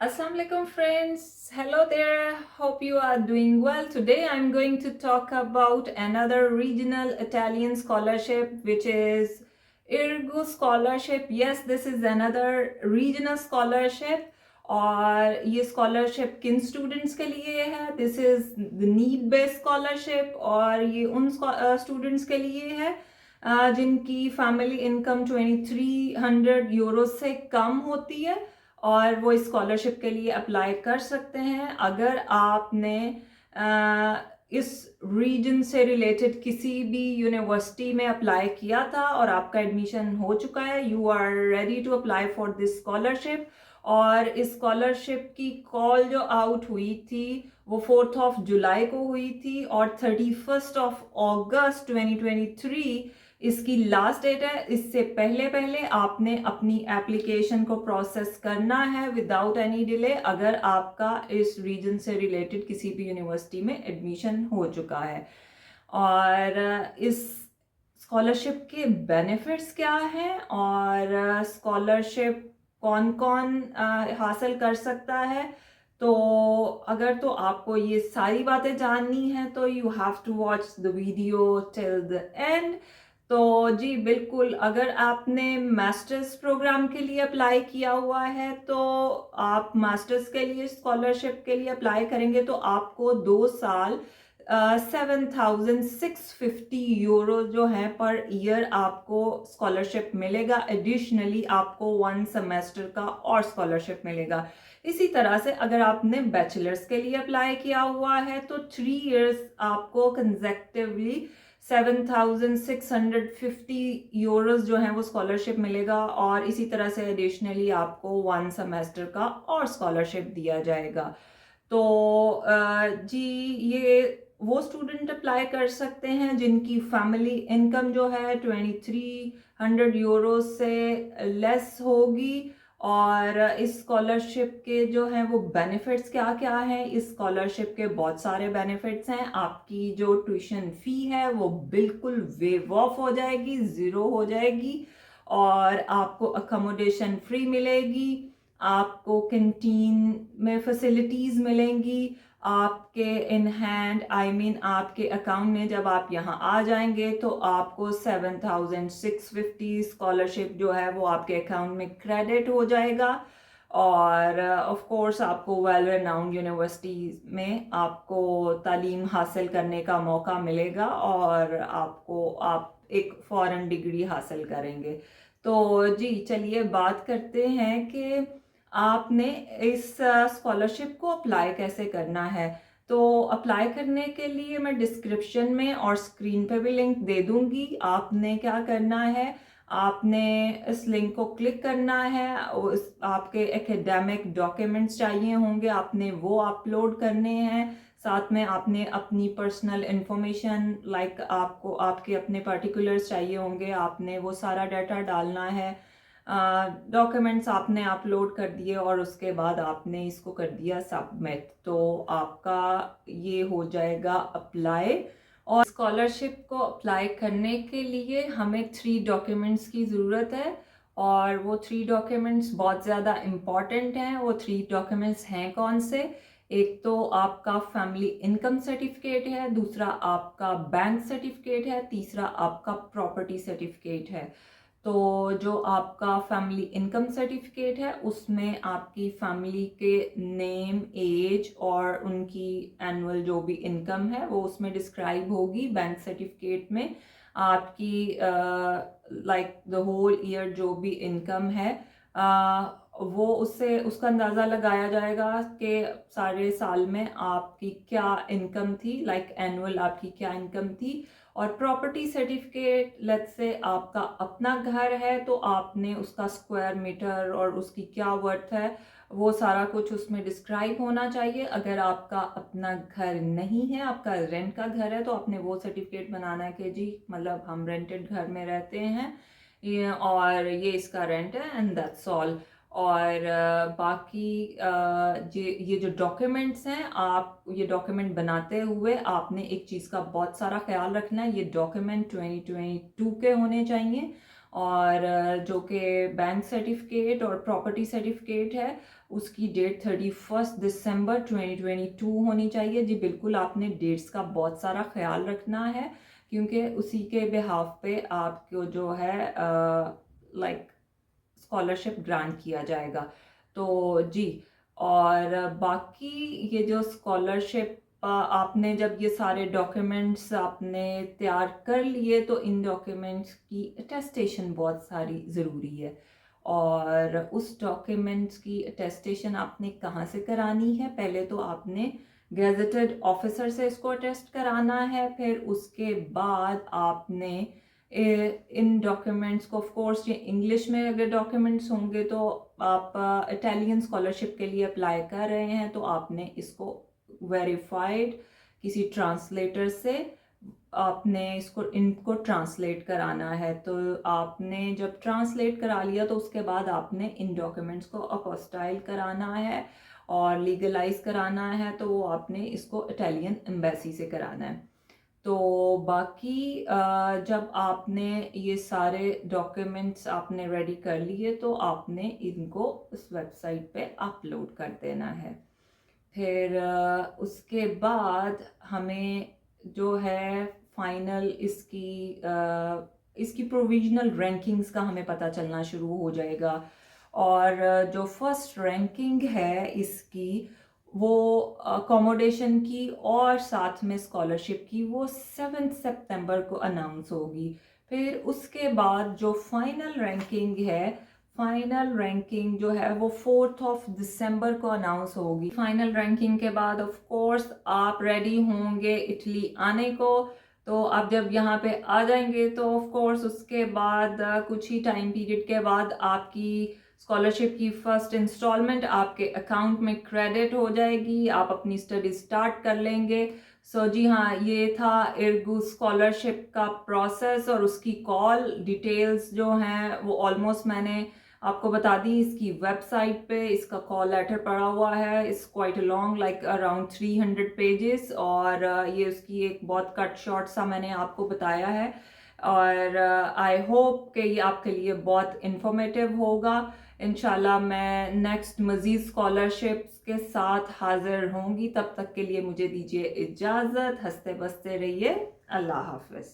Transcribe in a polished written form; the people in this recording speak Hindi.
Assalamu alaikum friends. Hello there. Hope you are doing well. Today I'm going to talk about another regional Italian scholarship which is Irgu scholarship. Yes, this is another regional scholarship और ये स्कॉलरशिप किन स्टूडेंट्स के लिए है. This is the need based scholarship और ये उन स्टूडेंट्स के लिए है जिनकी फैमिली इनकम 2300 यूरो से कम होती है और वो इस स्कॉलरशिप के लिए अप्लाई कर सकते हैं. अगर आपने इस रीजन से रिलेटेड किसी भी यूनिवर्सिटी में अप्लाई किया था और आपका एडमिशन हो चुका है, you are ready to apply for this scholarship. और इस स्कॉलरशिप की कॉल जो आउट हुई थी वो 4 जुलाई को हुई थी और 31 अगस्त 2023 इसकी लास्ट डेट है. इससे पहले पहले आपने अपनी एप्लीकेशन को प्रोसेस करना है विदाउट एनी डिले अगर आपका इस रीजन से रिलेटेड किसी भी यूनिवर्सिटी में एडमिशन हो चुका है. और इस स्कॉलरशिप के बेनिफिट्स क्या हैं और स्कॉलरशिप कौन कौन हासिल कर सकता है, तो अगर तो आपको ये सारी बातें जाननी है तो you have to watch the video till the end. तो जी बिल्कुल, अगर आपने मास्टर्स प्रोग्राम के लिए अप्लाई किया हुआ है तो आप मास्टर्स के लिए स्कॉलरशिप के लिए अप्लाई करेंगे तो आपको 2 साल 7,650 यूरो जो है पर ईयर आपको स्कॉलरशिप मिलेगा. एडिशनली आपको 1 सेमेस्टर का और स्कॉलरशिप मिलेगा. इसी तरह से अगर आपने बैचलर्स के लिए अप्लाई किया हुआ है तो 3 इयर्स आपको कंसेक्टिवली 7,650 यूरोज जो है वो स्कॉलरशिप मिलेगा और इसी तरह से एडिशनली आपको 1 सेमेस्टर का और स्कॉलरशिप दिया जाएगा. तो जी ये वो स्टूडेंट अप्लाई कर सकते हैं जिनकी फैमिली इनकम जो है 2300 यूरो से लेस होगी. और इस स्कॉलरशिप के जो हैं वो बेनिफिट्स क्या क्या हैं. इस स्कॉलरशिप के बहुत सारे बेनिफिट्स हैं. आपकी जो ट्यूशन फ़ी है वो बिल्कुल वेव ऑफ हो जाएगी, ज़ीरो हो जाएगी और आपको अकोमोडेशन फ्री मिलेगी. आपको कैंटीन में फैसिलिटीज़ मिलेंगी. आपके इन हैंड आपके अकाउंट में जब आप यहाँ आ जाएंगे तो आपको 7,650 स्कॉलरशिप जो है वो आपके अकाउंट में क्रेडिट हो जाएगा. और ऑफ कोर्स आपको वेल रेनाउंड यूनिवर्सिटीज़ में आपको तालीम हासिल करने का मौका मिलेगा और आप एक फॉरेन डिग्री हासिल करेंगे. तो जी चलिए बात करते हैं कि आपने इस स्कॉलरशिप को अप्लाई कैसे करना है. तो अप्लाई करने के लिए मैं डिस्क्रिप्शन में और स्क्रीन पे भी लिंक दे दूंगी. आपने क्या करना है, आपने इस लिंक को क्लिक करना है. आपके एकेडमिक डॉक्यूमेंट्स चाहिए होंगे, आपने वो अपलोड करने हैं. साथ में आपने अपनी पर्सनल इंफॉर्मेशन लाइक आपको आपके अपने पर्टिकुलर्स चाहिए होंगे, आपने वो सारा डाटा डालना है. डॉक्यूमेंट्स आपने अपलोड कर दिए और उसके बाद आपने इसको कर दिया सबमिट, तो आपका ये हो जाएगा अप्लाई. और स्कॉलरशिप को अप्लाई करने के लिए हमें 3 डॉक्यूमेंट्स की ज़रूरत है और वो 3 डॉक्यूमेंट्स बहुत ज़्यादा इम्पॉर्टेंट हैं. वो 3 डॉक्यूमेंट्स हैं कौन से. एक तो आपका फैमिली इनकम सर्टिफिकेट है, दूसरा आपका बैंक सर्टिफिकेट है, तीसरा आपका प्रॉपर्टी सर्टिफिकेट है. तो जो आपका फैमिली इनकम सर्टिफिकेट है उसमें आपकी फैमिली के नेम, एज और उनकी एनुअल जो भी इनकम है वो उसमें डिस्क्राइब होगी. बैंक सर्टिफिकेट में आपकी लाइक द होल ईयर जो भी इनकम है वो उससे उसका अंदाज़ा लगाया जाएगा कि सारे साल में आपकी क्या इनकम थी, लाइक एनुअल आपकी क्या इनकम थी. और प्रॉपर्टी सर्टिफिकेट, लेट्स से आपका अपना घर है तो आपने उसका स्क्वायर मीटर और उसकी क्या वर्थ है वो सारा कुछ उसमें डिस्क्राइब होना चाहिए. अगर आपका अपना घर नहीं है, आपका रेंट का घर है, तो आपने वो सर्टिफिकेट बनाना है कि जी मतलब हम रेंटेड घर में रहते हैं और ये इसका रेंट है एंड दैट्स ऑल. और बाकी ये जो डॉक्यूमेंट्स हैं, आप ये डॉक्यूमेंट बनाते हुए आपने एक चीज़ का बहुत सारा ख्याल रखना है. ये डॉक्यूमेंट 2022 के होने चाहिए और जो कि बैंक सर्टिफिकेट और प्रॉपर्टी सर्टिफिकेट है उसकी डेट 31 दिसंबर 2022 होनी चाहिए। जी बिल्कुल, आपने डेट्स का बहुत सारा ख्याल रखना है, क्योंकि उसी के बिहाफ पे आपको जो है लाइक स्कॉलरशिप ग्रांट किया जाएगा। तो जी, और बाकी ये जो स्कॉलरशिप आपने जब ये सारे डॉक्यूमेंट्स आपने तैयार कर लिए, तो इन डॉक्यूमेंट्स की अटेस्टेशन बहुत सारी ज़रूरी है। और उस डॉक्यूमेंट्स की अटेस्टेशन आपने कहाँ से करानी है? पहले तो आपने गेजेटेड ऑफिसर से इसको अटेस्ट कराना है, फिर उसके बाद आपने इन डॉक्यूमेंट्स को, ऑफ कोर्स ये इंग्लिश में अगर डॉक्यूमेंट्स होंगे तो आप इटालियन स्कॉलरशिप के लिए अप्लाई कर रहे हैं तो आपने इसको वेरीफाइड किसी ट्रांसलेटर से आपने इनको ट्रांसलेट कराना है। तो आपने जब ट्रांसलेट करा लिया तो उसके बाद आपने इन डॉक्यूमेंट्स को अपोस्टाइल कराना है और लीगलाइज कराना है, तो वो आपने इसको इटालियन एम्बेसी से कराना है। तो बाकी जब आपने ये सारे डॉक्यूमेंट्स आपने रेडी कर लिए तो आपने इनको उस वेबसाइट पे अपलोड कर देना है। फिर उसके बाद हमें जो है फाइनल इसकी प्रोविजनल रैंकिंग्स का हमें पता चलना शुरू हो जाएगा। और जो फर्स्ट रैंकिंग है इसकी, वो अकोमोडेशन की और साथ में स्कॉलरशिप की, वो 7 सितंबर को अनाउंस होगी। फिर उसके बाद जो फाइनल रैंकिंग जो है वो 4 दिसंबर को अनाउंस होगी। फाइनल रैंकिंग के बाद ऑफ कोर्स आप रेडी होंगे इटली आने को। तो आप जब यहाँ पे आ जाएंगे तो ऑफ कोर्स उसके बाद कुछ ही टाइम पीरियड के बाद आपकी स्कॉलरशिप की फर्स्ट इंस्टॉलमेंट आपके अकाउंट में क्रेडिट हो जाएगी, आप अपनी स्टडी स्टार्ट कर लेंगे। सो जी हाँ, ये था इर्गू स्कॉलरशिप का प्रोसेस और उसकी कॉल डिटेल्स जो हैं वो ऑलमोस्ट मैंने आपको बता दी। इसकी वेबसाइट पे इसका कॉल लेटर पड़ा हुआ है, it's quite long, like around 300 pages, और ये उसकी एक बहुत कट शॉर्ट सा मैंने आपको बताया है। और आई होप कि ये आपके लिए बहुत इंफॉर्मेटिव होगा। इंशाल्लाह मैं नेक्स्ट मज़ीद स्कॉलरशिप्स के साथ हाजिर होंगी। तब तक के लिए मुझे दीजिए इजाज़त। हंसते बसते रहिए। अल्लाह हाफिज़।